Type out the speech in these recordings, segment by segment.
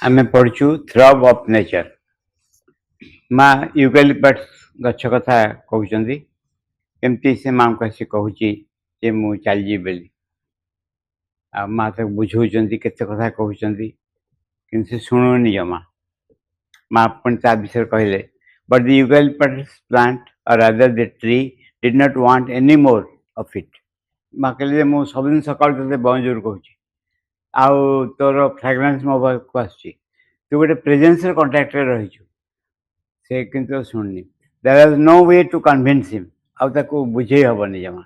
आम पढ़ु थ्रब of nature माँ यूकेलिप्टस गछ कथा कहते केमती से माँ को आसी कहूँ मु चलजी बोली आ माँ तक बुझाऊँ केते कथा कहते कि शुणुनि जमा माँ पुणी ता विषय कहले बट द यूकेलिप्टस प्लांट और rather the tree did not want any more of it माँ कहले मुझे सबुदिन सकाल ते बंजोर कहूँ आउ तोर फ्रेग्रेंस मो को आस तू गोटे प्रेजेन्स कंटाक्ट रही से किंतु शुणनी there was no way to convince him आउ ताको बुझे हेनी जमा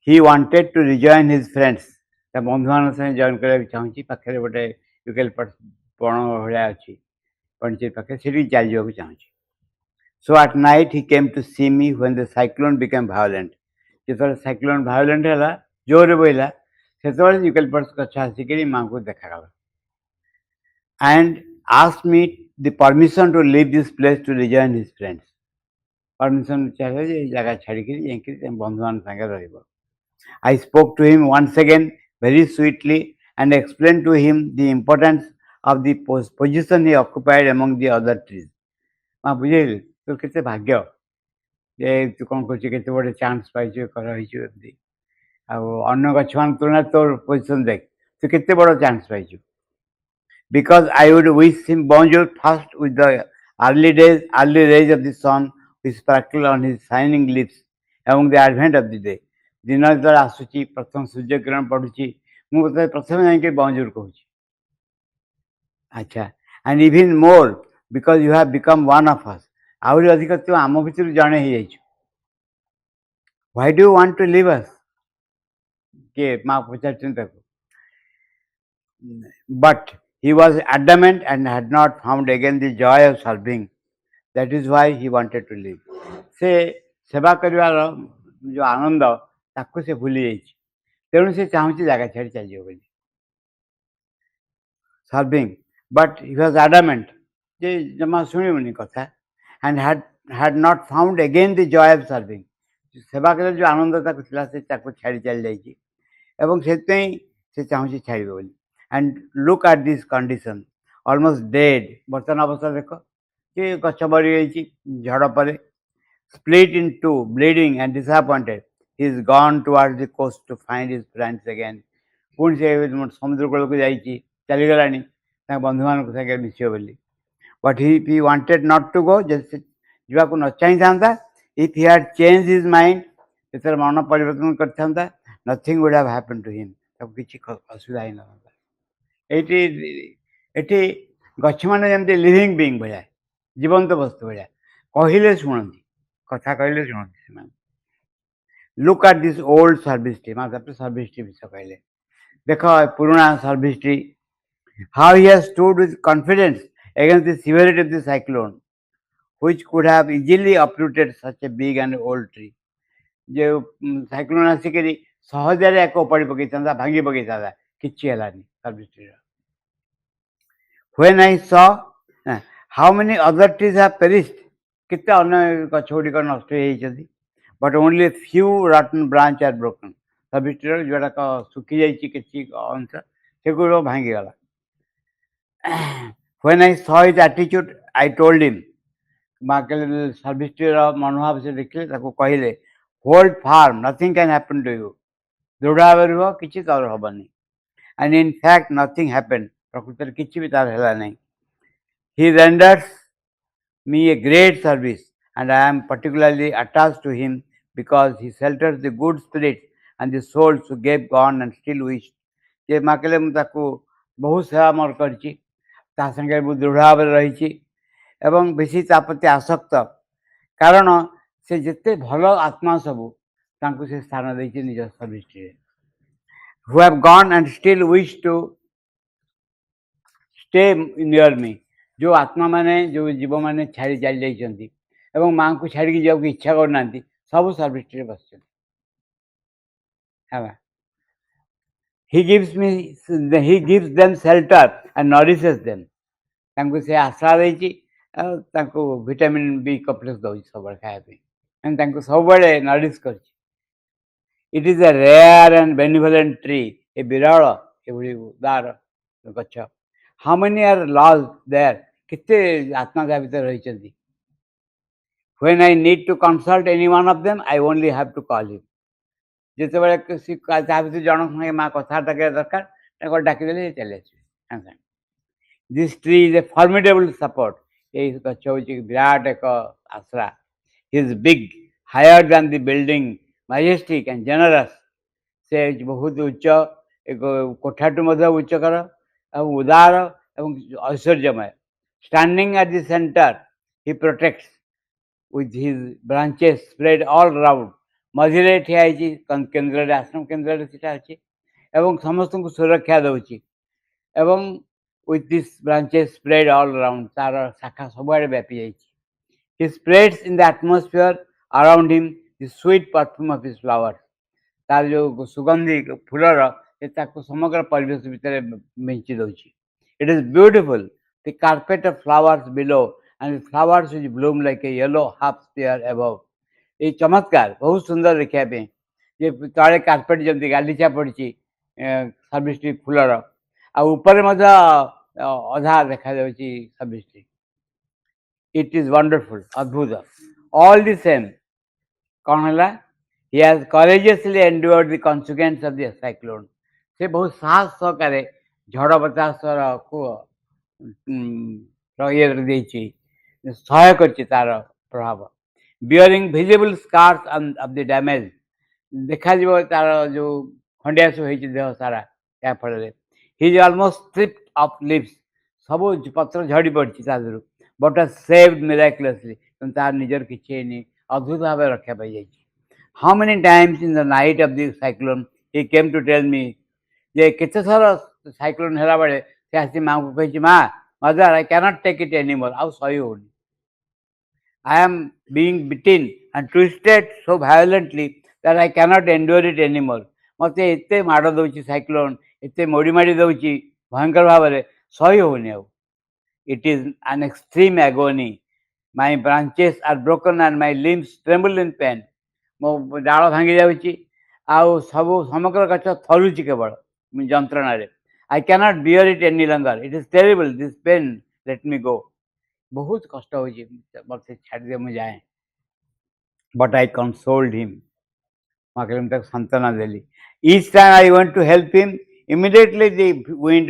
he wanted to rejoin his friends बंधु मान संगे जॉइन करने चाहूँगी पाखे गोटे यूकेलिप्टस पण भाया अच्छी पंडित पाखे से चल जावाक चाहूँगी so at night he came to see me when the cyclone became violent जो साइक्लोन वायोलेंट है जोर बोला से यूकेलिप्टस गछ आसिक माँ को देखागला and asked me the permission to leave this place to rejoin his friends. Permission चाहिए जगह छाड़ी बंधु मान संगे रहिबो. I spoke to him once again very sweetly and explained to him the importance of the position he occupied among the other trees. माँ बुझेली तो केते भाग्य जे तू कौन कर केते बड़े चांस पाइछु कर रहिछु एमती आ अन्य गछ मान तुलना तोर पोजीशन देख तू केते बड़ chance पाइछु because I would wish him bonjour first with the early rays of the sun which sparkle on his shining lips among the advent of the day. दिन जो आसूची प्रथम सूर्य किरण पड़ुची मुझे प्रथम जाके bonjour कहूँ अच्छा and even more because you have become one of us आहरी अधिक तू आम भितर जड़े ही जाइछु why do you want to leave us के माँ पचार but he was adamant and had not found again the joy of serving. That is why he wanted to leave. से सेवा करिवार जो आनंद ताको से भूली जाइछि तेणु से चाहूँ जगह छाड़ी चल जाओ बोली serving but he was adamant जे जमा शुणुनि कथा and had not found again the joy of serving. सेवा करे जो आनंद ताको थिला से ताको छाड़ी चल जाइछि एवं से चाहूँ छाड़िबे बोली and look at this condition almost dead बर्तन अवस्था देख कि गछ मरी झड़ पर split in two bleeding and disappointed he is gone towards the coast to find his friends again पुणी से समुद्र कूल को जाइए चलीगलानी बंधु मान संगे मिसियो बोली but he wanted not to go जैसे जावाक न चाही था if he had changed his mind से मन परिवर्तन करता nothing would have happened to him तब किसी असुविधा ही न एटी गछ मैंने जमी लिविंग बीइंग भाया जीवंत वस्तु भाया कहले शुणती कथा कहले शुणती look at this old service tree माँ सर्विस ट्री विषय कहले देख पुराना service tree how he has stood with confidence against the severity of the cyclone which could have easily uprooted such a big and old tree जो cyclone आसिक सहजरे एक उपाड़ी पकई था भांगी पकई था किसी है service tree when I saw how many other trees have perished कितने अन्य गछ गुड़िक नष्ट होती but only a few rotten branches are broken service tree जोड़ाक सुखी जाइए किसी अंश से गुड़ भांगीगला when I saw his attitude I told him माँ कहले सर्विस ट्री मनोभाव से देखिले कहले hold firm nothing can happen to you दृढ़ भाव रुह किसी तर हेनी and in fact nothing happened प्रकृति किसी भी तार है नहीं he renders me a great service and I am particularly attached to him because he shelters the good spirits and the souls who gave gone and still wished जे माँ कहले मुझे बहुत सेवा मोर कर दृढ़ भाव रही एवं बेसी ताप्रति आसक्त कारण से जिते भल आत्मा सबू से स्थान देती निज service tree who have gone and still wish to stay near me जो आत्मा माने जो जीव माने छाड़ी चली जाइछंती एवं माँ को छाड़ी जाओ की इच्छा करना सब सर्विस ट्री बस he gives them shelter and nourishes them तांको से आश्रा देछि तांको विटामिन बी कॉम्प्लेक्स दउछि सब खाए एंड तांको सब नरिश करछि it is a rare and benevolent tree a विरल एभली उदार गछ How many are laws there? कितने आत्मा के भीतर रही चंदी. When I need to consult any one of them, I only have to call him. ଯେତେବେଳେ ତା ଭିତରୁ ଜଣଙ୍କ ସାଙ୍ଗେ ମା କଥାବାର୍ତ୍ତା କରିବା ଦରକାର ତାକୁ ଡାକିଦେଲେ ସେ ଚାଲି ଆସିବେ ସାଙ୍ଗେ ସାଙ୍ଗେ. This tree is a formidable support. ଏଇ ଗଛ ହେଉଛି ବିରାଟ ଏକ ଆଶ୍ରା. He is big, higher than the building, majestic and generous. ସେ ବହୁତ ଉଚ୍ଚ, ଏକ କୋଠାଠୁ ମଧ୍ୟ ଉଚ୍ଚକର ଏବଂ ଉଦାର ଏବଂ ଐଶ୍ୱର୍ଯ୍ୟମୟ. Standing at the center, he protects with his branches spread all round. ମଝିରେ ଠିଆ ହେଇଛି କେନ୍ଦ୍ରରେ, ଆଶ୍ରମ କେନ୍ଦ୍ରରେ ସେଟା ଅଛି ଏବଂ ସମସ୍ତଙ୍କୁ ସୁରକ୍ଷା ଦେଉଛି. ଏବଂ with these branches spread all around, ତାର ଶାଖା ସବୁଆଡ଼େ ବ୍ୟାପି ଯାଇଛି. He spreads in the atmosphere around him the sweet perfume of his flowers. ତାର ଯେଉଁ ସୁଗନ୍ଧି ଫୁଲର ସେ ତାକୁ ସମଗ୍ର ପରିବେଶ ଭିତରେ ମିଞ୍ଚି ଦେଉଛି. It is beautiful, the carpet of flowers below and the flowers which bloom like a yellow half sphere above. ଏଇ ଚମତ୍କାର ବହୁତ ସୁନ୍ଦର ଦେଖିବା ପାଇଁ, ଯେ ତଳେ କାର୍ପେଟ ଯେମିତି ଗାଲିଚା ପଡ଼ିଛି ସର୍ଭିସ ଟ୍ରି ଫୁଲର, ଆଉ ଉପରେ ମଧ୍ୟ ଅଧା ଦେଖାଯାଉଛି service tree. It is wonderful, ଅଦ୍ଭୁତ. All the same, କ'ଣ ହେଲା? He has courageously endured the consequence of the cyclone. ସେ ବହୁତ ସାହସ ସହକାରେ ଝଡ଼ ବତାସକୁ ଇଏ ଦେଇଛି, ସହାୟ କରିଛି ତାର ପ୍ରଭାବ. Bearing visible scars of the damage, ଦେଖାଯିବ ତାର ଯେଉଁ ଖଣ୍ଡିଆ ସବୁ ହେଇଛି ଦେହ ସାରା ଏହା ଫଳରେ. He is almost stripped of leaves, ସବୁ ପତ୍ର ଝଡ଼ି ପଡ଼ିଛି ତା ଦେହରୁ. But was saved miraculously, କିନ୍ତୁ ତାର ନିଜର କିଛି ହେଇନି, ଅଦ୍ଭୁତ ଭାବରେ ରକ୍ଷା ପାଇଯାଇଛି. How many times in the night of the cyclone he came to tell me, ଯେ କେତେଥର ସାଇକ୍ଲୋନ୍ ହେଲାବେଳେ ସେ ଆସି ମାଆଙ୍କୁ କହିଛି, ମା ମଦର I cannot take it anymore, ଆଉ ସହି ହେଉନି. I am being beaten and twisted so violently that I cannot endure it anymore. ମୋତେ ଏତେ ମାଡ଼ ଦେଉଛି ସାଇକ୍ଲୋନ୍, ଏତେ ମୋଡ଼ି ମାଡ଼ି ଦେଉଛି ଭୟଙ୍କର ଭାବରେ, ସହି ହେଉନି ଆଉ. It is an extreme agony. My branches are broken and my limbs tremble in pain. ମୋ ଡାଳ ଭାଙ୍ଗି ଯାଉଛି ଆଉ ସବୁ ସମଗ୍ର ଗଛ ଥରୁଛି କେବଳ ଯନ୍ତ୍ରଣାରେ. I cannot bear it any longer. It is terrible, this pain. Let me go. ବହୁତ କଷ୍ଟ ହେଉଛି, ମୋତେ ଛାଡ଼ିଦିଅ, ମୁଁ ଯାଏ. But I consoled him. ମୁଁ ତାକୁ ସାନ୍ତ୍ୱନା ଦେଲି. Each time I went to help him, immediately the wind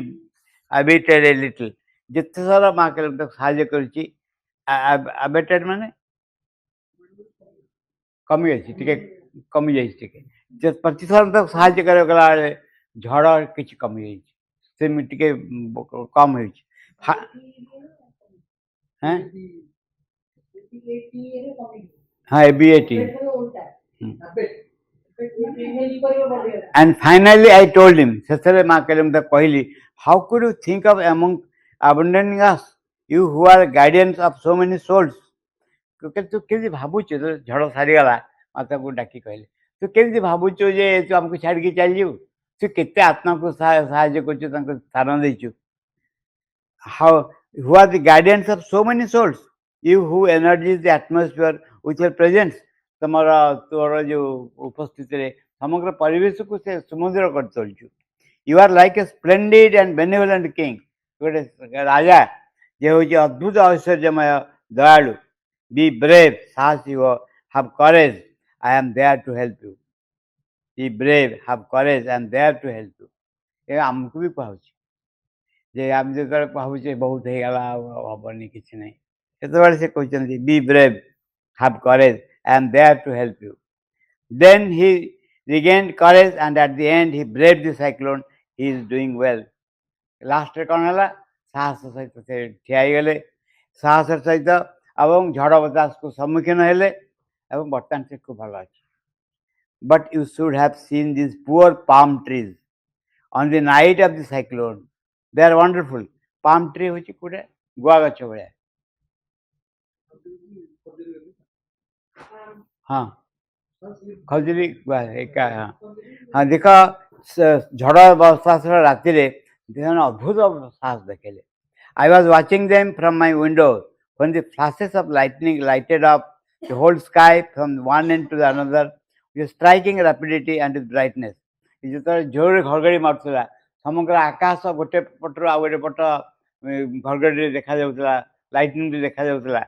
abated a little. ଯେତେ ଥର ମା ତାକୁ ସାହାଯ୍ୟ କରିଛି, abated ମାନେ କମିଯାଇଛି, ଟିକେ କମିଯାଇଛି ଟିକେ. ପ୍ରତିଥର ତାକୁ ସାହାଯ୍ୟ କରିବାକୁ ଗଲାବେଳେ ଝଡ଼ କିଛି କମିଯାଇଛି, ସେମିତି ଟିକେ କମ୍ ହେଉଛି. ହଁ ABAT. And finally I told him, ଶେଷରେ ମା କହିଲି, how could you think of abandoning us, you who are guardians of so many souls? ତୁ କେମିତି ଭାବୁଛୁ, ଝଡ଼ ସାରିଗଲା, ମାତାକୁ ଡାକି କହିଲେ, ତୁ କେମିତି ଭାବୁଛୁ ଯେ ତୁ ଆମକୁ ଛାଡ଼ିକି ଚାଲିଯିବୁ? ତୁ କେତେ ଆତ୍ମାକୁ ସାହାଯ୍ୟ କରୁଛୁ, ତାଙ୍କୁ ସ୍ଥାନ ଦେଇଛୁ. How who are the guardians of so many souls, you who energize the atmosphere with your presence. ତୋର ଯେଉଁ ଉପସ୍ଥିତିରେ ସମଗ୍ର ପରିବେଶକୁ ସେ ସୁମଧୁର କରି ତୋଳିଛୁ. You are like a splendid and benevolent king. ଗୋଟେ ରାଜା ଯେ ହେଉଛି ଅଦ୍ଭୁତ ଐଶ୍ୱର୍ଯ୍ୟମୟ ଦୟାଳୁ. Be brave, ସାହସୀ ହୁଅ. Have courage, I am there to help you. Be brave, have courage, I am there to help you. ଏ ଆମକୁ ବି କୁହାଉଛି ଯେ ଆମେ ଯେତେବେଳେ ଭାବୁଛେ ବହୁତ ହେଇଗଲା ଆଉ ହବନି କିଛି ନାହିଁ, ସେତେବେଳେ ସେ କହିଛନ୍ତି be brave, have courage, I am there to help you. Then he regained courage and at the end he braved the cyclone. He is doing well. ଲାଷ୍ଟରେ କ'ଣ ହେଲା? ସାହସ ସହିତ ସେ ଠିଆ ହେଇଗଲେ, ସାହସର ସହିତ ଏବଂ ଝଡ଼ ବତାସକୁ ସମ୍ମୁଖୀନ ହେଲେ ଏବଂ ବର୍ତ୍ତମାନ ସେ ଖୁବ୍ ଭଲ ଅଛି. But you should have seen these poor palm trees on the night of the cyclone. They are wonderful. Palm tree ହେଉଛି ଗୋଟେ ଗୁଆ ଗଛ ଭଳିଆ. ହଁ ଖଜୁରୀ ଗୁଆ ଏକା. ହଁ ଦେଖ, ଝଡ଼ ବତାସର ରାତିରେ ସେମାନେ ଅଦ୍ଭୁତ ସାହସ ଦେଖେଇଲେ. I was watching them from my window when the flashes of lightning lighted up the whole sky from one end to the another with striking rapidity and with brightness. ଯେତେବେଳେ ଜୋରରେ ଘଡ଼ଘଡ଼ି ମାରୁଥିଲା, ସମଗ୍ର ଆକାଶ ଗୋଟେ ପଟରୁ ଆଉ ଗୋଟେ ପଟ ଘଡ଼ଘଡ଼ିରେ ଦେଖାଯାଉଥିଲା, ଲାଇଟିଂରେ ଦେଖାଯାଉଥିଲା।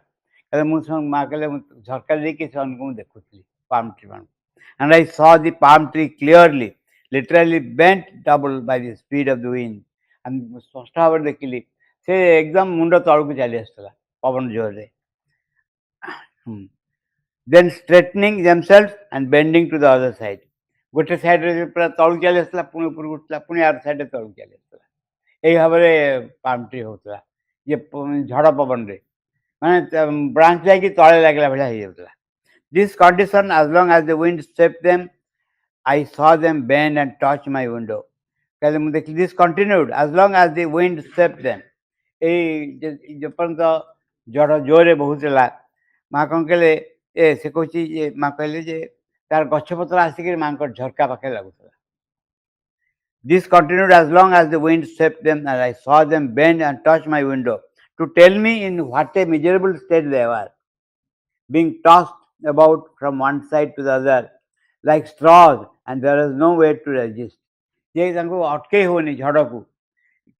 କହିଲେ ମୁଁ ମାଆ କହିଲେ ମୁଁ ଝରକା ଦେଇକି ସେମାନଙ୍କୁ ମୁଁ ଦେଖୁଥିଲି ପାମ୍ ଟ୍ରି ମାନଙ୍କୁ। And I saw the palm tree clearly, literally bent double by the speed of the wind. And ସ୍ପଷ୍ଟ ଭାବରେ ଦେଖିଲି ସେ ଏକଦମ ମୁଣ୍ଡ ତଳକୁ ଚାଲି ଆସୁଥିଲା ପବନ ଜୋରରେ। Then straightening themselves and bending to the other side. ଗୋଟେ ସାଇଡରେ ପୁରା ତଳକୁ ଚାଲି ଆସୁଥିଲା, ପୁଣି ଉପରକୁ ଉଠୁଥିଲା, ପୁଣି ଆର ସାଇଡରେ ତଳକୁ ଚାଲି ଆସୁଥିଲା। ଏଇ ଭାବରେ ପାମ୍ ଟ୍ରି ହଉଥିଲା ଇଏ ଝଡ଼ ପବନରେ, ମାନେ ବ୍ରାଞ୍ଚ ଯାଇକି ତଳେ ଲାଗିଲା ଭଳିଆ ହେଇଯାଉଥିଲା। This condition, as long as the wind swept them, I saw them bend and touch my window. कहले ମୁଁ ଦେଖିଲି this continued as long as the wind swept them. ଏଇ ଯେପର୍ଯ୍ୟନ୍ତ ଝଡ଼ ଜୋରରେ ବହୁଥିଲା, ମା କ'ଣ କହିଲେ ସେ କହୁଛି ଯେ ମା କହିଲେ ଯେ ତାର ଗଛପତ୍ର ଆସିକି ମାଙ୍କ ଝରକା ପାଖରେ ଲାଗୁଥିଲା। This continued as long as the wind swept them, and I saw them bend and touch my window to tell me in what a miserable state they were, being tossed about from one side to the other like straws, and there is no way to resist. ଯେ ତାଙ୍କୁ ଅଟକେଇ ହେଉନି ଝଡ଼କୁ,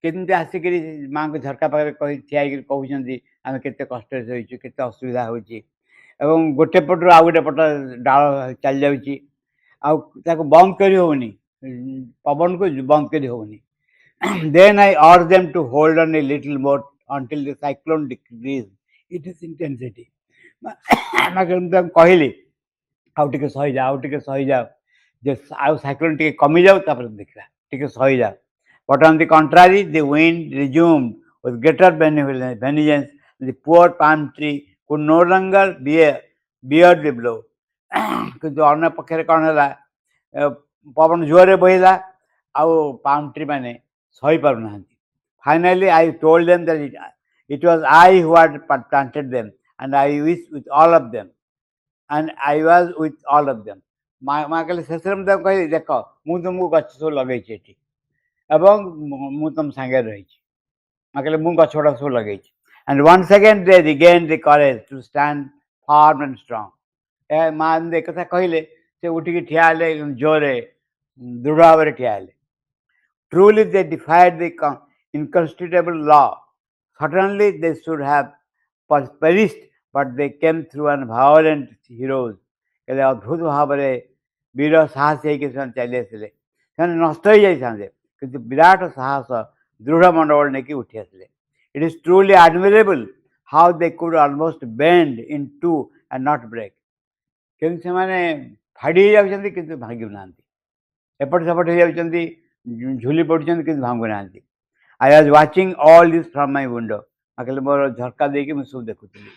କେମିତି ଆସିକିରି ମାଆଙ୍କ ଝରକା ପାଖରେ ଠିଆ ହେଇକିରି କହୁଛନ୍ତି ଆମେ କେତେ କଷ୍ଟରେ ଶୋଇଛୁ, କେତେ ଅସୁବିଧା ହେଉଛି, ଏବଂ ଗୋଟେ ପଟରୁ ଆଉ ଗୋଟେ ପଟ ଡାଳ ଚାଲି ଯାଉଛି, ଆଉ ତାକୁ ବନ୍ଦ କରି ହେଉନି, ପବନକୁ ବନ୍ଦ କରି ହେଉନି। Then I urged them to hold on a little more until the cyclone decreased its intensity. ମୁଁ କହିଲି ଆଉ ଟିକେ ସହିଯାଅ, ଆଉ ଟିକେ ସହିଯାଅ, ଯେ ଆଉ ସାଇକ୍ଲୋନ୍ ଟିକେ କମିଯାଉ ତାପରେ ଦେଖିବା, ଟିକେ ସହିଯାଅ। But on the contrary, the wind resumed with greater vengeance. The poor palm tree could no longer bear the blow. କିନ୍ତୁ ଅନ୍ୟ ପକ୍ଷରେ କ'ଣ ହେଲା, ପବନ ଜୋରରେ ବହିଲା, ଆଉ ପାମ୍ ଟ୍ରି ମାନେ ସହିପାରୁନାହାନ୍ତି। Finally, I told them that it was I who had planted them, and I was with all of them. ମା କହିଲେ ଶେଷରେ ମୁଁ ତାକୁ କହିଲି ଦେଖ ମୁଁ ତୁମକୁ ଗଛ ସବୁ ଲଗେଇଛି ଏଠି ଏବଂ ମୁଁ ତୁମ ସାଙ୍ଗରେ ରହିଛି। ମା କହିଲେ ମୁଁ ଗଛ ଗୁଡ଼ା ସବୁ ଲଗେଇଛି। And once again they regained the courage to stand firm and strong. ମା ଏକଥା କହିଲେ ସେ ଉଠିକି ଠିଆ ହେଲେ, ଜୋରରେ ଦୃଢ଼ ଭାବରେ ଠିଆ ହେଲେ। Truly they defied the inconstitutable law. Certainly they should have perished, but they came through and violent heroes. କହିଲେ ଅଦ୍ଭୁତ ଭାବରେ ବୀର ସାହସ ହେଇକି ସେମାନେ ଚାଲି ଆସିଲେ। ସେମାନେ ନଷ୍ଟ ହେଇଯାଇଥାନ୍ତେ, କିନ୍ତୁ ବିରାଟ ସାହସ ଦୃଢ଼ ମନୋବଳ ନେଇକି ଉଠି ଆସିଲେ। It is truly admirable how they could almost bend in two and not break. କିନ୍ତୁ ସେମାନେ ଫାଡ଼ି ହେଇଯାଉଛନ୍ତି କିନ୍ତୁ ଭାଙ୍ଗୁନାହାନ୍ତି, ଏପଟ ସେପଟ ହେଇଯାଉଛନ୍ତି, ଝୁଲି ପଡ଼ୁଛନ୍ତି କିନ୍ତୁ ଭାଙ୍ଗୁନାହାନ୍ତି। I was watching all this from my window. କହିଲେ ମୋର ଝରକା ଦେଇକି ମୁଁ ସବୁ ଦେଖୁଥିଲି।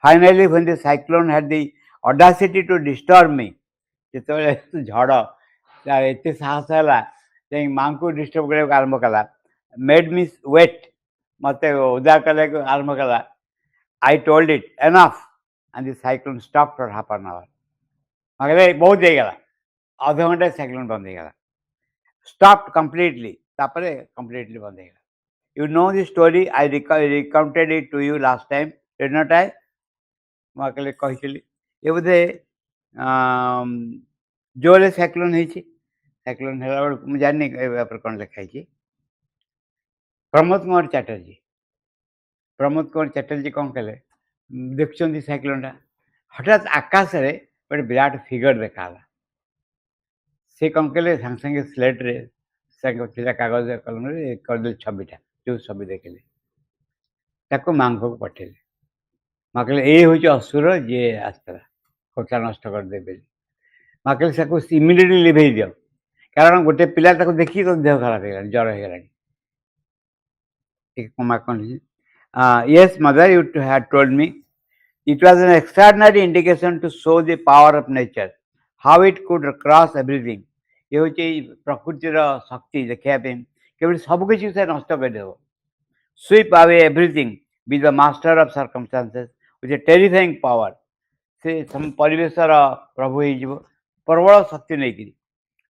Finally, when the cyclone had the audacity to disturb me, ଯେତେବେଳେ ଝଡ଼ ଏତେ ସାହସ ହେଲା ଯାଇ ମାଆଙ୍କୁ ଡିଷ୍ଟର୍ବ କରିବାକୁ ଆରମ୍ଭ କଲା, made me wet, ମୋତେ ଓଦା କରିବାକୁ ଆରମ୍ଭ କଲା, I told it enough, and the cyclone stopped for half an hour. କହିଲେ ବହୁତ ହେଇଗଲା, ଅଧଘଣ୍ଟା ସାଇକ୍ଲୋନ୍ ବନ୍ଦ ହେଇଗଲା, stopped completely, ତାପରେ completely ବନ୍ଦ ହେଇଗଲା। You know the story, I recounted it to you last time, did not I? ମୁଁ କହିଲେ କହିଥିଲି, ଏ ବୋଧେ ଜୋରରେ ସାଇକ୍ଲୋନ୍ ହେଇଛି। ସାଇକ୍ଲୋନ୍ ହେଲା ବେଳକୁ ମୁଁ ଜାଣିନି ଏ ଉପରେ କ'ଣ ଲେଖା ହେଇଛି। ପ୍ରମୋଦ କୁମାର ଚାଟର୍ଜୀ କ'ଣ କଲେ, ଦେଖୁଛନ୍ତି ସାଇକ୍ଲୋନ୍ଟା, ହଠାତ୍ ଆକାଶରେ ଗୋଟେ ବିରାଟ ଫିଗର ଦେଖାହେଲା। ସେ କ'ଣ କଲେ, ସାଙ୍ଗେ ସାଙ୍ଗେ ସ୍ଲେଟ୍ରେ ଥିଲା କାଗଜ କଲମରେ କରିଦେଲେ ଛବିଟା, ଯେଉଁ ଛବି ଦେଖିଲେ ତାକୁ ମାଆଙ୍କୁ ପଠେଇଲେ। ମା କହିଲେ ଏଇ ହେଉଛି ଅସୁର ଯିଏ ଆସିଥିଲା କହୁଥିଲା ନଷ୍ଟ କରିଦେବେ ବୋଲି। ମା କହିଲେ ତାକୁ ଇମିଡ଼ିଏଟଲି ଲିଭେଇ ଦିଅ, କାରଣ ଗୋଟେ ପିଲା ତାକୁ ଦେଖିକି ତ ଦେହ ଖରାପ ହେଇଗଲାଣି, ଜ୍ୱର ହେଇଗଲାଣି। ମା କହିଲେ yes mother, you had told me. It was an extraordinary indication to show the power of nature, how it could cross everything. ये ହେଉଛି ପ୍ରକୃତିର ଶକ୍ତି ଦେଖିବା ପାଇଁ, କେବଳ ସବୁକିଛି ସେ ନଷ୍ଟ କରିଦେବ, sweep away everything, be the master of circumstances with a terrifying power. ସେ ପରିବେଶର ପ୍ରଭୁ ହେଇଯିବ ପ୍ରବଳ ଶକ୍ତି ନେଇକିରି,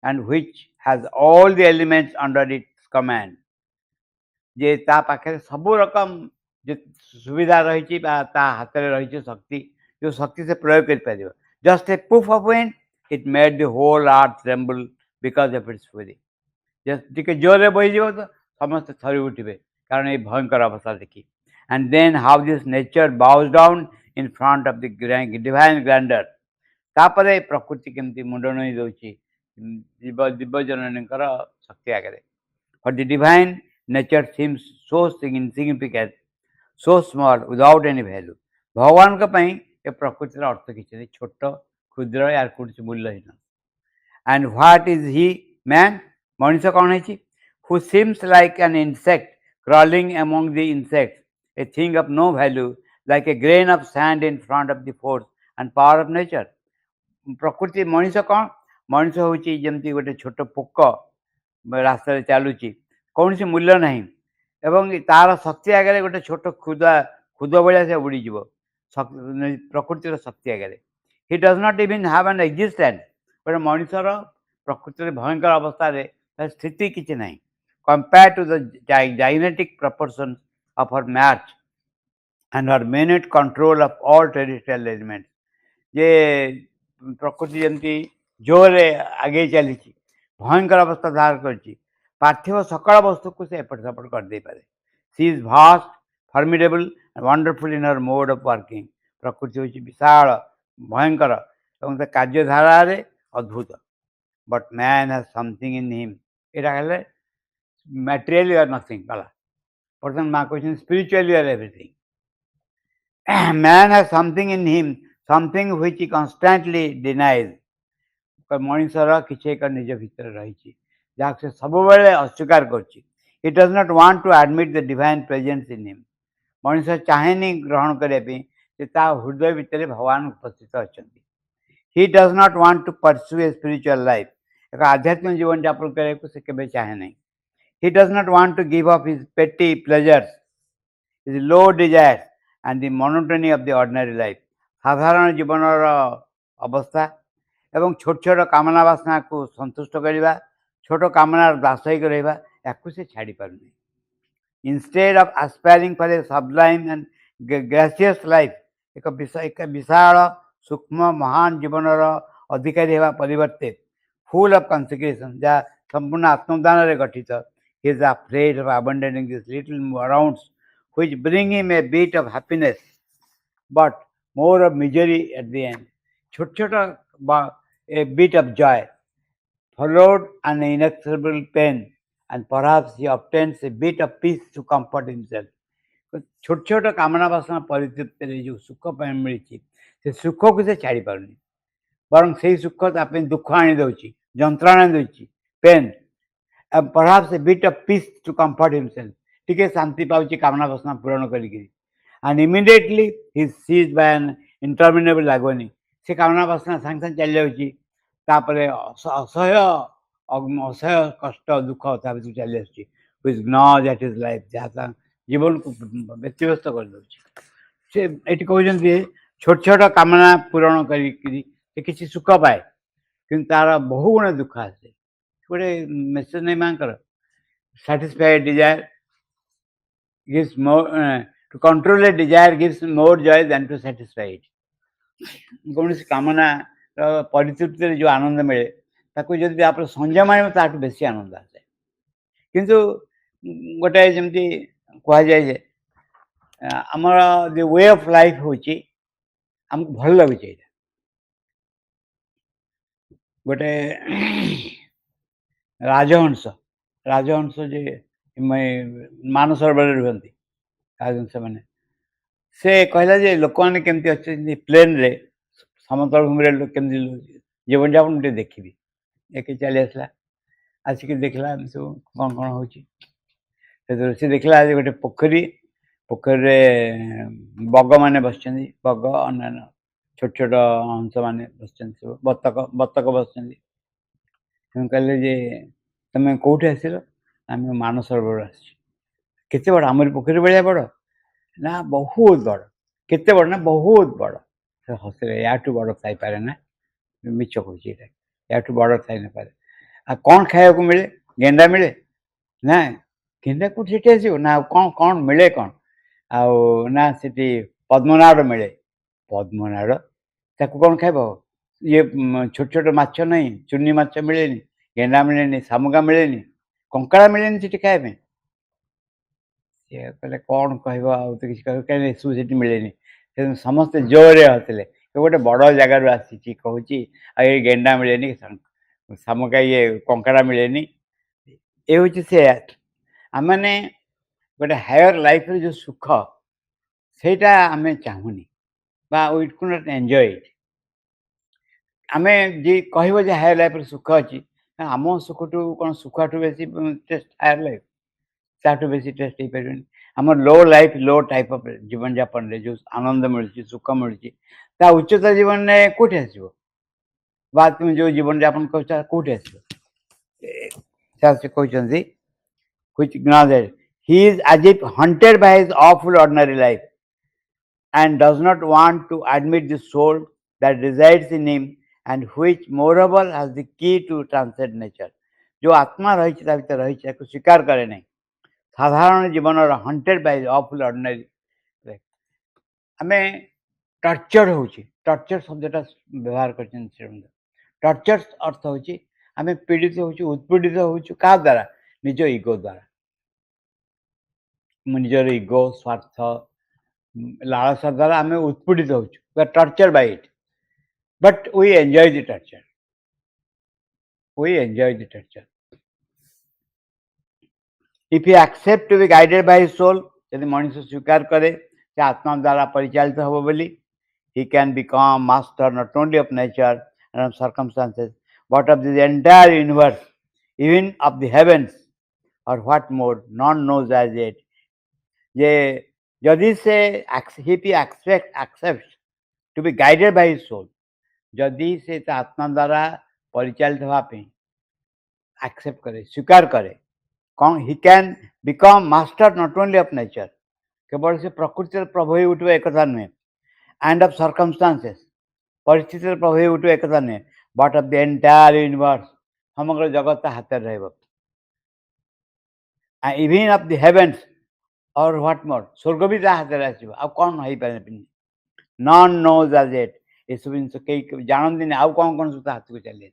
and which has all the elements under its command. ଯେ ତା ପାଖରେ ସବୁ ରକମ ଯେ ସୁବିଧା ରହିଛି ବା ତା ହାତରେ ରହିଛି ଶକ୍ତି, ଯେଉଁ ଶକ୍ତି ସେ ପ୍ରୟୋଗ କରିପାରିବ। Just a puff of wind, it made the whole earth tremble because of its fury. ଟିକେ ଜୋରରେ ବହିଯିବ ତ ସମସ୍ତେ ଥରି ଉଠିବେ, कारण ये भयंकर अवस्था देखी and then how this nature bows down in front of the divine grandeur तापर प्रकृति केमती मुंड नहीं दौची जीव जीवजननीकर शक्ति आगे for the divine nature seems so insignificant so small without any value भगवान ये प्रकृतिर अर्थ किसी छोट क्षुद्र यार कुछ मूल्यहीन and what is he man मनीष कौन है who seems like an insect crawling among the insects, a thing of no value, like a grain of sand in front of the force and power of nature. प्रकृति मनीष कौन मनीष हूँ जमती गोटे छोट पोक रास्ता चलुची कौन सी मूल्य नहीं एवं तार शक्ति आगे गोटे छोट खुद खुद भाया से उड़ीज प्रकृतिर शक्ति आगे he does not even have an existence गोटे मनीषर प्रकृति भयंकर अवस्था स्थिति किसी ना compared to the gigantic proportions of her match and her minute control of all terrestrial elements. ये प्रकृति जमती जोर आगे चली भयंकर अवस्था धारण कर पार्थिव सकल वस्तु को से एपट सेपट कर दे पारे she is vast formidable and wonderful in her mode of working प्रकृति हूँ विशाल भयंकर और कार्यधारा अद्भुत but man has something in him यहाँ materially or nothing. Person ma question spiritually or everything. Man has something in him, something which he constantly denies. मनीषर किसी एक निज भीतर रही जहाँ से सब बेले अस्वीकार कर he does not want to admit the divine presence in him. Manish चाहेनी ग्रहण करने हृदय भितर भगवान उपस्थित अच्छा he does not want to pursue a spiritual life. एक आध्यात्मिक जीवन यापन करने को से केबे चाहे नहीं. He does not want to give up his petty pleasures, his low desires, and the monotony of the ordinary life. साधारण जीवन अवस्था एवं छोट छोट कामना वासना को संतुष्ट करवा छोट कामना दासयिक रहा या से छाड़ी पार नहीं instead of aspiring for a Sublime and gracious life एक विशाल सूक्ष्म महान जीवन अधिकारी होगा परिवर्ते फुल ऑफ कंसेक्रेशन जहाँ संपूर्ण आत्मदान रे गठित he is afraid of abandoning these little rounds which bring him a bit of happiness but more of misery at the end. Chota a bit of joy followed an inexorable pain and perhaps he obtains a bit of peace to comfort himself. छोट छोट कामना वासना परितृप्त जो सुख मिली से सुख को से छाड़ी पारनी बर से सुख दुख आनी दौची जंत्रणा दूची pen perhaps a bit of peace to comfort himself. टिके शांति पाउची कामना वासना पूर्ण करी and immediately he is seized by an interminable agony. से कामना वासना संग संग चल जाउची तापरे असह्य असह्य कष्ट दुख ता भीतर चली आछी which gnaws at his life जहाँ जीवन को व्यतिव्यस्त कर दउची से एटी कहउछन्ती छोट छोट कामना पूर्ण करी किसी सुख पाए किंतु तार बहु गुण दुख आसे गोटे मेसेज नहीं मांकर satisfied desire gives more to control a desire gives more joy than to satisfy it. कौन सी कामना परितृप्ति जो आनंद मिले ताको जदि आप संयम आने ताठू बेसी आनंद आसे किंतु गोटे जमती कह जाए आमर द वे ऑफ लाइफ होची हमको भल लगुचे गोटे राजहंस राजहंस जे मानसरोवर रुहती राजहंस मैंने से कहला जे लोक मैंने केमती अच्छे प्लेन रे समतल भूमि केमती जीवन यापन गोटे देखी एक चली आसला आसिक देखला सब कौन कौन हो देखला गोटे पोखरी पोखरी बग मैंने बस बग अन्य छोट छोट हंस मैंने बस सब बतक बतक बस कहले जे तुम कौटे आसिल आम मानसरोवर आते बड़ आमरी पोखरी भाया बड़ ना बहुत बड़ केते बड़ ना बहुत बड़ से हसले याठू बड़ थी पारे ना मिछ कहे याठू बड़ थी न पारे आ कौन खाया को मिले गेंडा मिले ना गेंडा कौट से आसो ना कौन कौन मिले कौन ना से पद्मनाड़ मिले पद्मनाड़ ताको कौन खाइब ये छोट छोट माछ नहीं चुन्नी माछ मिले गेंडा मिले शामुगा मिले कंकड़ा मिले खाए ସିଏ କହିଲେ କ'ଣ କହିବ ଆଉ ତ କିଛି କହିବ କାହିଁକି ଏସବୁ ସେଠି ମିଳେନି। ତେଣୁ ସମସ୍ତେ ଜୋରରେ ହସିଲେ। ଗୋଟେ ବଡ଼ ଜାଗାରୁ ଆସିଛି କହୁଛି ଆଉ ଏଇ ଗେଣ୍ଡା ମିଳେନି, ଶାମୁକା ଇଏ କଙ୍କଡ଼ା ମିଳେନି। ଏ ହେଉଛି ସେ ଆମେମାନେ ଗୋଟେ ହାୟର ଲାଇଫ୍ରେ ଯେଉଁ ସୁଖ ସେଇଟା ଆମେ ଚାହୁଁନି ବା ୱି କୁଡ୍ ନଟ୍ ଏନ୍ଜୟ ଇଟ୍। ଆମେ ଯିଏ କହିବ ଯେ ହାୟର ଲାଇଫ୍ରେ ସୁଖ ଅଛି, ଆମ ସୁଖଠୁ କ'ଣ ସୁଖଠୁ ବେଶୀ ଟେଷ୍ଟ ହାୟର ଲାଇଫ୍? ତାଠୁ ବେଶୀ ଟେଷ୍ଟ ହେଇପାରିବନି। ଆମର ଲୋ ଲାଇଫ୍ ଲୋ ଟାଇପ୍ ଅଫ୍ ଜୀବନଯାପନରେ ଯେଉଁ ଆନନ୍ଦ ମିଳୁଛି, ସୁଖ ମିଳୁଛି, ତା ଉଚ୍ଚତା ଜୀବନରେ କେଉଁଠି ଆସିବ? ବା ତୁମେ ଯେଉଁ ଜୀବନଯାପନ କରୁଛ କେଉଁଠି ଆସିବ? ସେ କହୁଛନ୍ତି which acknowledges he is as if haunted by his awful ordinary life and does not want to admit the soul that resides in him and which moreover has the key to transcend nature। जो आत्मा रही ता भीतर रही ताको स्वीकार करे नहीं, साधारण जीवन हंटेड बाय ऑफुल ऑर्डिनरी। आमे टर्चर होची, टर्चर शब्दटा व्यवहार करछन श्रीमंत। टर्चर अर्थ होची आमे पीड़ित होची, उत्पीड़ित होची का द्वारा? निज इगो द्वारा। निजर इगो स्वार्थ लालसा द्वारा आमे उत्पीड़ित होची, we are torture by it, but we enjoy the torture, we enjoy the torture. If he accept to be guided by his soul, यदि मनुष्य स्वीकार करे कि आत्मा द्वारा परिचालित हो बोली, he can become master not only of nature and of circumstances, but of the entire universe, even of the heavens, or what more, none knows as yet। जे यदि से if he accepts to be guided by his soul, यदि से आत्मा द्वारा परिचालित होगा पे accept करे, स्वीकार करे, कौन he can become master not only of nature, केवल से प्रकृति प्रभु ही उठे एक कथा नुहे, एंड ऑफ सर्कमस्टांसेस परिस्थिति प्रभु ही उठे एक कथा नुहे, but of the entire universe समग्र जगत हाथ रहब, इवन ऑफ द हेवेन्स और व्हाट मोर स्वर्ग भी हाथ आसो आ कौन हो पारे, नॉन नोज एज इट, ये सब जिन कई जानती नहीं आउ कौन कौन सब हाथ को चली आस।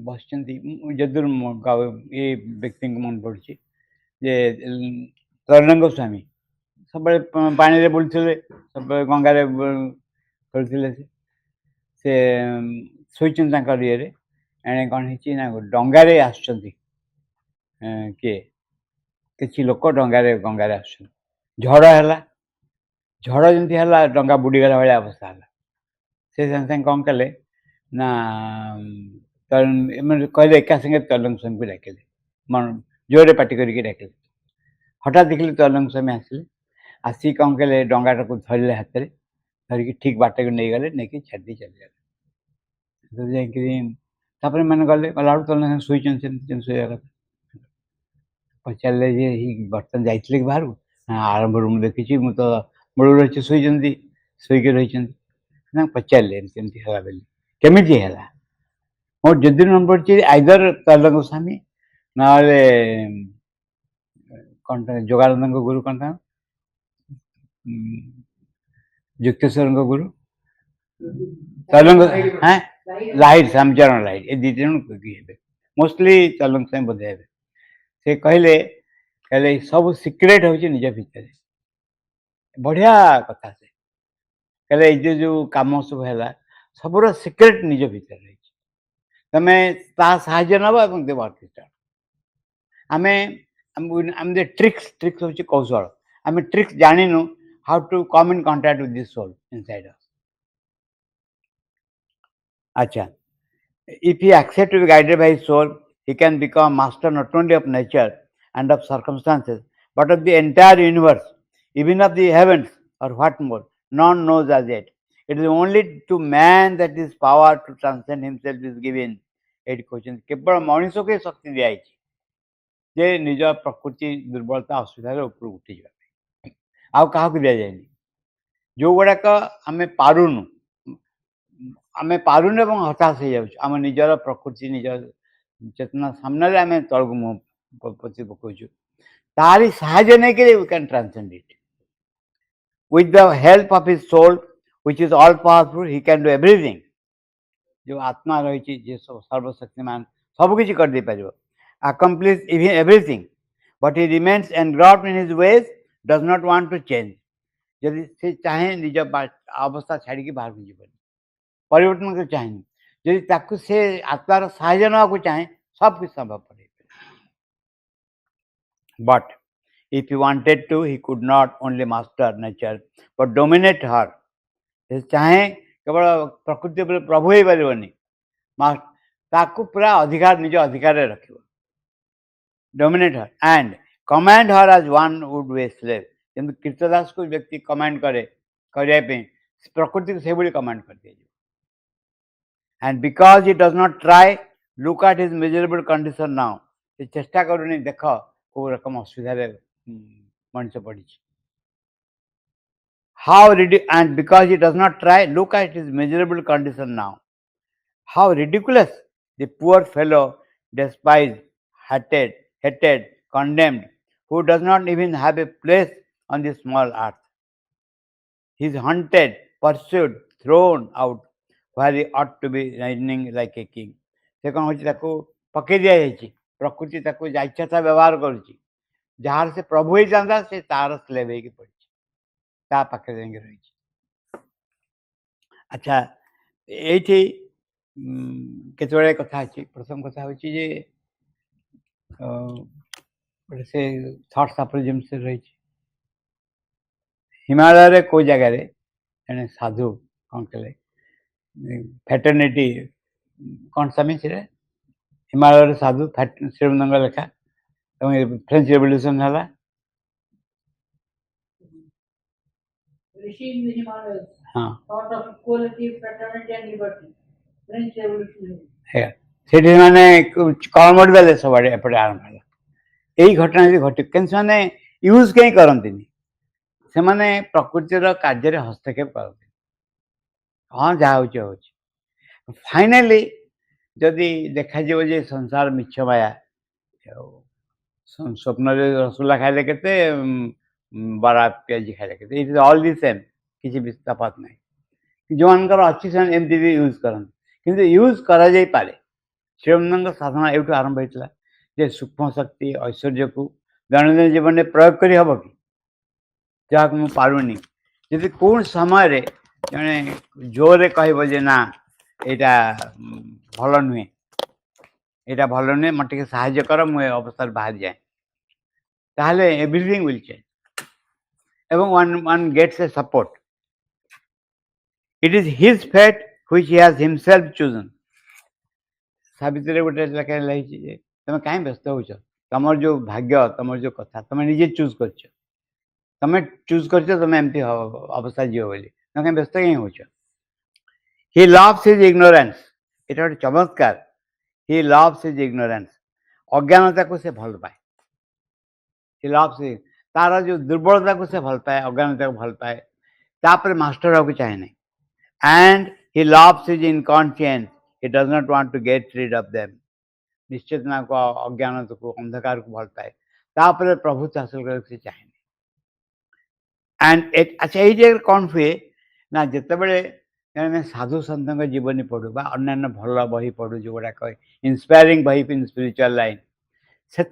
बस जदुर ये व्यक्ति मन पड़ी जे तरंग गोस्वामी सब पानी बुलते सब गंगार खेलुले से शोचन ये एणे कौन है डंगारे आसुँच किए किसी लोक डंगारे गंगार आस झड़ है, झड़ जमी है डंगा बुड़ीगला भाई अवस्था है, से सागे सागे कौन कले ना कहले एका संगे तरंग स्वामी को डाकिले, मन जोरे पार्टी करके डाकिले, हठात देखिले तरंग स्वामी आसिले, आसी कौन कले डंगाटा को धरले हाथ में धरिकी ठीक बाट को नहीं गले, नहीं छाड़ी चली गले। मैंने गले गला तरंग शोचन से शोया कथा पचारे जे बर्तन जाइए बाहर को आरंभ रूम देखी मुझे तो मूल रही शोचती शोक रही पचारे केमी है मोर जदि मन पड़ी आइदर तरंग गोस्वामी ना कौन जोगानंद गुरु कौन था युक्तेश्वर गुरु तरंग हाँ लाइट श्यामचरण लाइट ये दी जन मोस्टली तरंग गोस्वामी बोधे हे से कहले कहले सब सिक्रेट हूँ निज भितर बढ़िया कथा से कहले ये जो कम सब है सबूर सिक्रेट निज भितर रही तमें साहाଯ୍ୟ नब और दे वर्क स्टार्ट आमे आम दे ट्रिक्स होची कौशल आमे ट्रिक्स जानिनु how to come in contact with this soul inside us. अच्छा, if he accepts to be guided by his soul, he can become master not only of nature and of circumstances, but of the entire universe, even of the heavens, or what more, none knows as yet। It is only to man that this power to transcend himself is given। एट कहते केवल मनुष्य के शक्ति दिखाई जे निज प्रकृति दुर्बलता असुविधा ऊपर उठी जाए आउ क्या दि जाए जो गुड़ाक आम पारुनु आम पारुनु और हताश हो जाम निजर प्रकृति निज चेतना सामने आम तलक मुह पति पकाचु तारी साहाय्य नहीं कि we can transcend it with the help of his soul which is all powerful he can do everything. जो आत्मा रही सब सर्वशक्तिमान सबकि कर दे पार accomplish even everything, but he remains engrossed in his ways, does not want to change. यदि से चाहे निज अवस्था छाड़ी बाहर को जीवन परिवर्तन को चाहे यदि ताकू से आत्मार साहाय्य ना चाहे सब कुछ संभव पड़े but if he wanted to he could not only master nature but dominate her. चाहे केवल प्रकृति पर प्रभु ही पारिबनी ताकू पूरा अधिकार निज अधिकार रखिबो dominate her and command her as one would be a slave. किंतु कीर्तदास को व्यक्ति कमांड करे करिया पे प्रकृति को सेबड़ी कमांड कर दिया and because he does not try look at his miserable condition now. से चेष्टा करूनी देखो को रकम असुविधा रे मनुष्य पड़ी how and because he does not try look at his miserable condition now. How ridiculous the poor fellow despised, hated, condemned, who does not even have a place on this small earth. He is hunted, pursued, thrown out where he ought to be reigning like a king. से कौन होची ताको पके दिया जायछि प्रकृति ताको जा इच्छा ता व्यवहार करूची जहार से प्रभु ही जानता से तार स्लेव हे की पड़ी ता पके देंगे रही अच्छा एठी केतबेले कथा अछि प्रथम कथा होची जे से थॉट सफरिज्म से रही हिमालय रे को जगह रे एने साधु कौन कले फैटर्निटी कौन समय से हिमालय रे साधु श्रीमंग लेखा फ्रेंच रेवोल्यूशन हला ऋषि इन द हिमालयस हां thought of equality fraternity and liberty French revolution है सेठी माने कॉमर्ड बेले सबडे एपडे आरंभ हला एही घटना जे घटी केन माने यूज कहीं करंतिनी से माने प्रकृतिर कार्य रे हस्तक्षेप करते हां जा होची होची फाइनली जदि देखा जीव जे संसार मिछ माया स्वप्न रसगुल्ला खाइले केते बड़ा पियाजी खाइले केते it is all the same किसी भी तफात नहीं जो अनकर अच्छी से एमती भी यूज करन किंतु यूज करा जाई पारे श्रीमंग साधना एठू आरंभ होइतला जे सूक्ष्म शक्ति ऐश्वर्य को दैनंदिन जीवन में प्रयोग करी हबो कि जहाँ को पारुनी यदि कौन समय रे जने जोरे कहबो जे ना एटा भल नुहे एटा भल नुहे मटे के सहाय्य कर मु अवस्था बाहर जाए ताहले एवरीथिंग विल चेंज एवं one gets a support it is his fate which he has himself chosen Savitri गोटे लेखा लही जे तुम कहीं व्यस्त हो तुम जो भाग्य तुम जो कथा तुम निजे चूज कर तुम चूज कर तुम एमती अवस्था जीव बोली तुम कहीं व्यस्त कहीं हो ही लव्स हिज इग्नोरेंस एटा गोटे चमत्कार ही लव्स हिज इग्नोरेंस अज्ञानता को से भल पाए ही लव्स तार जो दुर्बलता को से भल पाए अज्ञानता को भल पाए तापर मास्टर होको चाहे नहीं and he loves his inconscience he does not want to get rid of them निश्चित ना को अज्ञान को अंधकार को भल पाए तापर प्रभु हासिल कर से चाहे एंड अच्छा ये कौन हुए ना जिते बड़े साधु सन्त जीवनी पढ़ू बा अन्य भल बही पढ़ू जो गुड़ा कहे इंस्पायरिंग बही इन स्पिरिचुअल लाइन से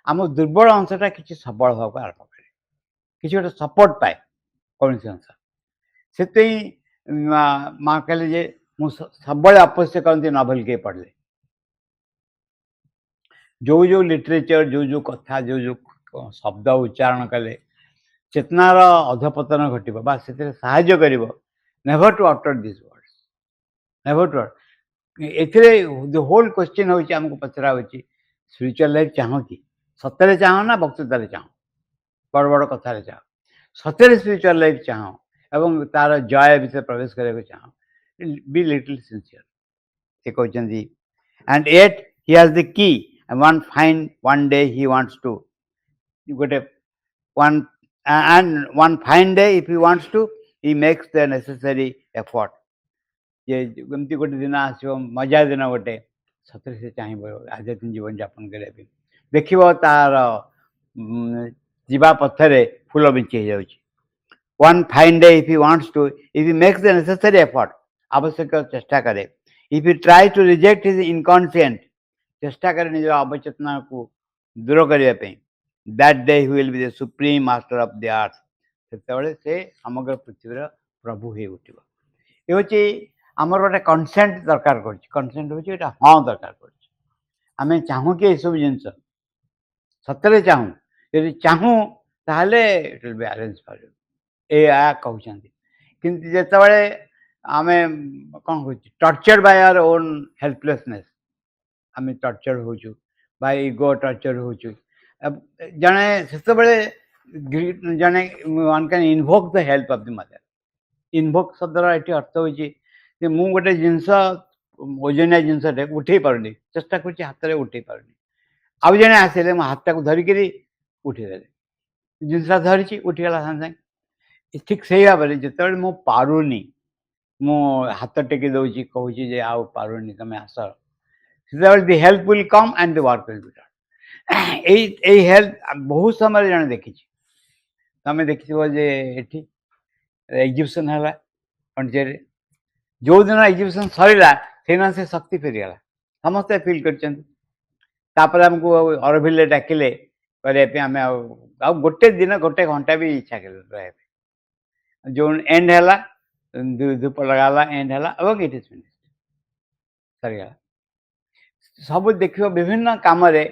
आम दुर्बल अंशटा किसी सबल होगा आरंभ करे किसी गोटे सपोर्ट पाए कौन सी अंश से माँ कहले जे सब अवश्य करती नॉवेल के पढ़ले जो जो लिटरेचर जो जो कथा जो जो शब्द उच्चारण कले चेतनार अधपतन घटो से साहाय्य कर never to utter this words never to uh the whole question होमको पचरा हो स्पिरिचुअल लाइफ चाह कि सतरे चाह ना वक्तृतार चाह बड़ बड़ कथार चाह सतरे स्पिरिचुअल लाइफ चाह एवं तार जय विषय प्रवेश करने चाह be little sincere he कहते and yet he has the key and one day he wants to got a one fine day if he wants to he makes the necessary effort ये गमती गोटे दिन आसो मजा दिन गोटे सतरे से चाहिए आध्यात्मिक जीवन यापन करने देखिए तार जीवा पथरे फूल बिछी हो one fine day if he wants to if he makes the necessary effort आवश्यक चेष्टा करे if you try to reject his inconscient चेष्टा करे निज अवचेतना को दूर करने पे that day he will be the supreme master of the earth सेतबेले से समग्र पृथ्वीर प्रभु हो उठिबो ये होची आमर गोटे कंसेंट दरकार करछि कंसेंट होची एटा हां दरकार करछि आमे चाहू कि ए सब जिंस सतरे चाहू यदि चाहू ताहले it will be arrange for you ए आ कहउछन्ती किंतु जेतबेले आमे कोन होची tortured by our own helplessness आमे टॉर्चर होचु बाय ईगो टॉर्चर होचु अब जने सेतबेले जने one can invoke the help of the mother invoke शब्दर एटी अर्थ होची जे मु गोटे जिंस ओजनिया जिंस उठे पारुनी चेष्टा करछि हाथ रे उठे पारुनी आउ जने आसिले मो हाथ को धरि करी उठे देले जिंस धरिछि उठी गला संग ठीक से भाव में जिते मु पारुनी मु हाथ टेकी दौची कहूँ जे आउ पारुनी तुम आस the help will come and the work will be done help बहुत समय जन देखी तुम देखिथ जे एटी एग्जिबिशन है पंचे जो दिन एग्जिबिशन सरला से दिन से शक्ति फेरीगला समस्ते फिल कर आमको अरभिले डाकिले करने आम आ गोटे दिन गोटे घंटा भी इच्छा कर जो एंड है धूप लगाला एंड है इट इज फिनिश्ड सरीगला सब देख विभिन्न कम गोटे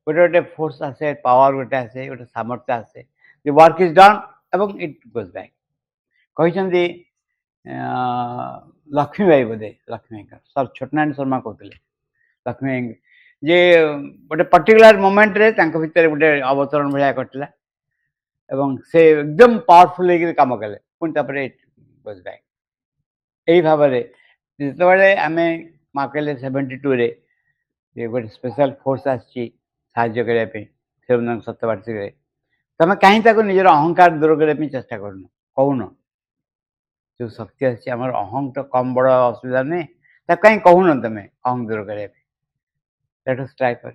गोटे फोर्स आसे पावर गोटे आसे गोटे सामर्थ्य आसे दि वर्क इज डन एवं इट गोज बैक कहते लक्ष्मी भाई बोधे लक्ष्मी सर छोटनारायण शर्मा कहते लक्ष्मी जे गोटे पर्टिकुलर मोमेंट रे भितर गोटे अवतरण भाया घटला एवं से एकदम पावरफुल होकर कम कले पुणी इट गोज बैक यही भाव में जिते आम माँ कहले 72 रे गोटे स्पेशल फोर्स आसी करने सप्तवार्षिक तुम कहीं निजर अहंकार दूर करने चेष्टा कर कौन जो शक्ति आसी आम अहं तो कम बड़ असुविधा नहीं कहीं कहून तुम अहं दूर करने ट्राई कर